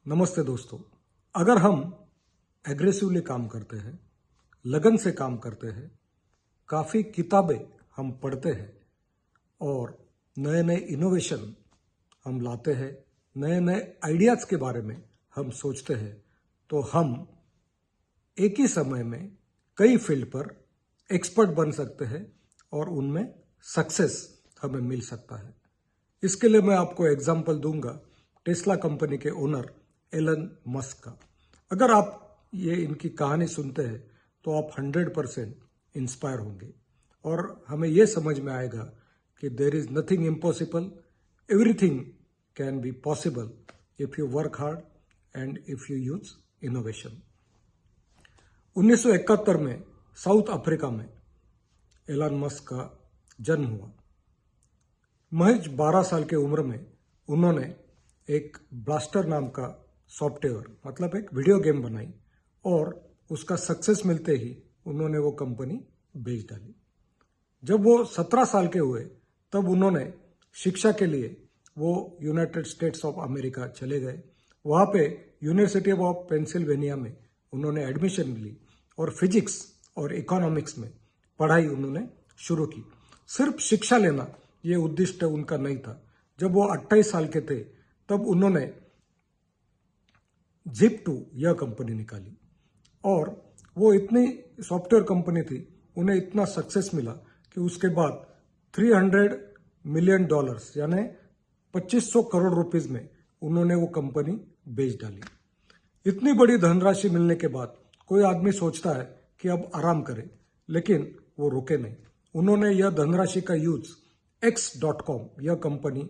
नमस्ते दोस्तों। अगर हम एग्रेसिवली काम करते हैं, लगन से काम करते हैं, काफ़ी किताबें हम पढ़ते हैं और नए नए इनोवेशन हम लाते हैं, नए नए आइडियाज़ के बारे में हम सोचते हैं, तो हम एक ही समय में कई फील्ड पर एक्सपर्ट बन सकते हैं और उनमें सक्सेस हमें मिल सकता है। इसके लिए मैं आपको एग्जांपल दूंगा टेस्ला कंपनी के ओनर एलन मस्क का। अगर आप ये इनकी कहानी सुनते हैं तो आप 100% इंस्पायर होंगे और हमें ये समझ में आएगा कि there is nothing impossible, everything can be possible if you work hard and if you use innovation. 1971 में साउथ अफ्रीका में एलन मस्क का जन्म हुआ। महज 12 साल के उम्र में उन्होंने एक ब्लास्टर नाम का सॉफ्टवेयर मतलब एक वीडियो गेम बनाई और उसका सक्सेस मिलते ही उन्होंने वो कंपनी बेच डाली। जब वो 17 साल के हुए तब उन्होंने शिक्षा के लिए वो यूनाइटेड स्टेट्स ऑफ अमेरिका चले गए। वहाँ पे यूनिवर्सिटी ऑफ पेंसिल्वेनिया में उन्होंने एडमिशन ली और फिजिक्स और इकोनॉमिक्स में पढ़ाई उन्होंने शुरू की। सिर्फ शिक्षा लेना ये उद्देश्य उनका नहीं था। जब वो 28 साल के थे तब उन्होंने Zip2 यह कंपनी निकाली और वो इतनी सॉफ्टवेयर कंपनी थी, उन्हें इतना सक्सेस मिला कि उसके बाद $300 मिलियन यानी 2500 करोड़ रुपीस में उन्होंने वो कंपनी बेच डाली। इतनी बड़ी धनराशि मिलने के बाद कोई आदमी सोचता है कि अब आराम करे, लेकिन वो रुके नहीं। उन्होंने यह धनराशि का यूज X.com यह कंपनी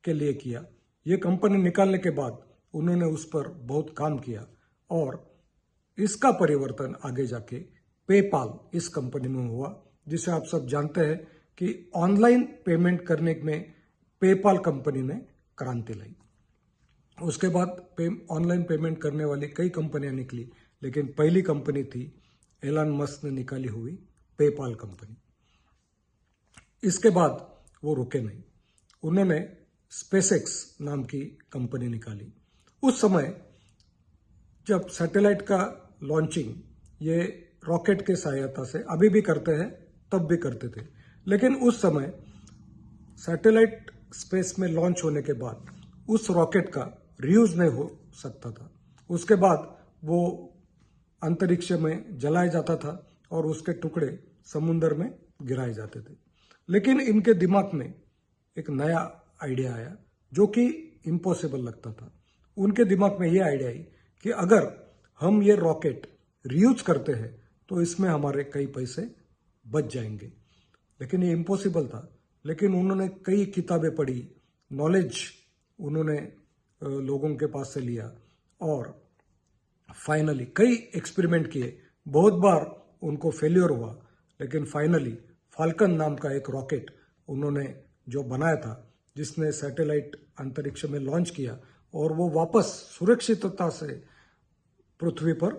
के लिए किया। यह कंपनी निकालने के बाद उन्होंने उस पर बहुत काम किया और इसका परिवर्तन आगे जाके पेपाल इस कंपनी में हुआ, जिसे आप सब जानते हैं कि ऑनलाइन पेमेंट करने में पेपाल कंपनी ने क्रांति लाई। उसके बाद ऑनलाइन पेमेंट करने वाली कई कंपनियां निकली, लेकिन पहली कंपनी थी एलन मस्क ने निकाली हुई पेपाल कंपनी। इसके बाद वो रुके नहीं, उन्होंने स्पेसएक्स नाम की कंपनी निकाली। उस समय जब सैटेलाइट का लॉन्चिंग ये रॉकेट के सहायता से अभी भी करते हैं, तब भी करते थे, लेकिन उस समय सैटेलाइट स्पेस में लॉन्च होने के बाद उस रॉकेट का रीयूज नहीं हो सकता था। उसके बाद वो अंतरिक्ष में जलाया जाता था और उसके टुकड़े समुद्र में गिराए जाते थे। लेकिन इनके दिमाग में एक नया आइडिया आया जो कि इम्पॉसिबल लगता था। उनके दिमाग में ये आइडिया आई कि अगर हम ये रॉकेट रीयूज करते हैं तो इसमें हमारे कई पैसे बच जाएंगे। लेकिन ये इम्पॉसिबल था, लेकिन उन्होंने कई किताबें पढ़ी, नॉलेज उन्होंने लोगों के पास से लिया और फाइनली कई एक्सपेरिमेंट किए। बहुत बार उनको फेल्योर हुआ, लेकिन फाइनली फाल्कन नाम का एक रॉकेट उन्होंने जो बनाया था, जिसने सैटेलाइट अंतरिक्ष में लॉन्च किया और वो वापस सुरक्षितता से पृथ्वी पर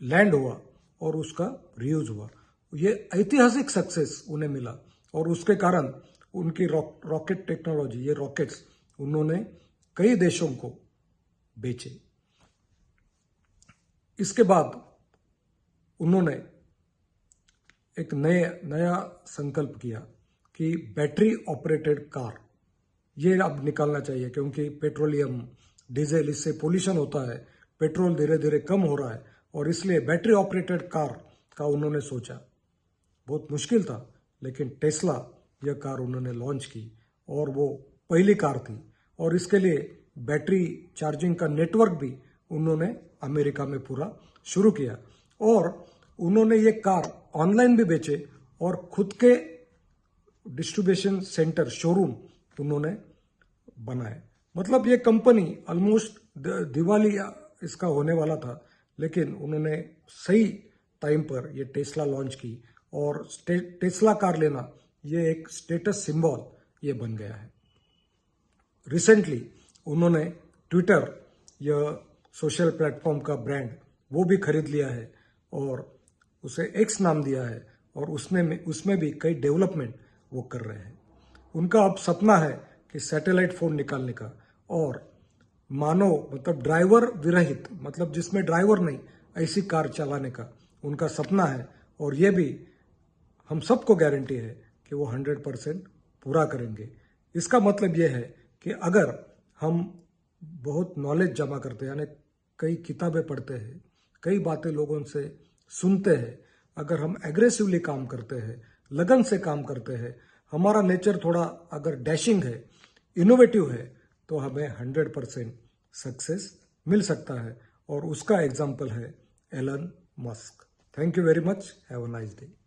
लैंड हुआ और उसका रीयूज हुआ। ये ऐतिहासिक सक्सेस उन्हें मिला और उसके कारण उनकी रॉकेट टेक्नोलॉजी, ये रॉकेट्स उन्होंने कई देशों को बेचे। इसके बाद उन्होंने एक नया संकल्प किया कि बैटरी ऑपरेटेड कार ये अब निकालना चाहिए, क्योंकि पेट्रोलियम, डीजल, इससे पोल्यूशन होता है। पेट्रोल धीरे धीरे कम हो रहा है और इसलिए बैटरी ऑपरेटेड कार का उन्होंने सोचा। बहुत मुश्किल था, लेकिन टेस्ला यह कार उन्होंने लॉन्च की और वो पहली कार थी। और इसके लिए बैटरी चार्जिंग का नेटवर्क भी उन्होंने अमेरिका में पूरा शुरू किया और उन्होंने ये कार ऑनलाइन भी बेचे और खुद के डिस्ट्रीब्यूशन सेंटर, शोरूम उन्होंने बनाए। मतलब ये कंपनी ऑलमोस्ट दिवाली इसका होने वाला था, लेकिन उन्होंने सही टाइम पर ये टेस्ला लॉन्च की और टेस्ला कार लेना ये एक स्टेटस सिंबल ये बन गया है। रिसेंटली उन्होंने ट्विटर, यह सोशल प्लेटफॉर्म का ब्रांड, वो भी खरीद लिया है और उसे एक्स नाम दिया है और उसमें भी कई डेवलपमेंट वो कर रहे हैं। उनका अब सपना है कि सैटेलाइट फोन निकालने का और मानव मतलब ड्राइवर विरहित, मतलब जिसमें ड्राइवर नहीं, ऐसी कार चलाने का उनका सपना है। और ये भी हम सबको गारंटी है कि वो 100% पूरा करेंगे। इसका मतलब ये है कि अगर हम बहुत नॉलेज जमा करते हैं, यानी कई किताबें पढ़ते हैं, कई बातें लोगों से सुनते हैं, अगर हम एग्रेसिवली काम करते हैं, लगन से काम करते हैं, हमारा नेचर थोड़ा अगर डैशिंग है, इनोवेटिव है, तो हमें 100% सक्सेस मिल सकता है। और उसका एग्जाम्पल है Elon Musk. Thank you very much. Have a nice day.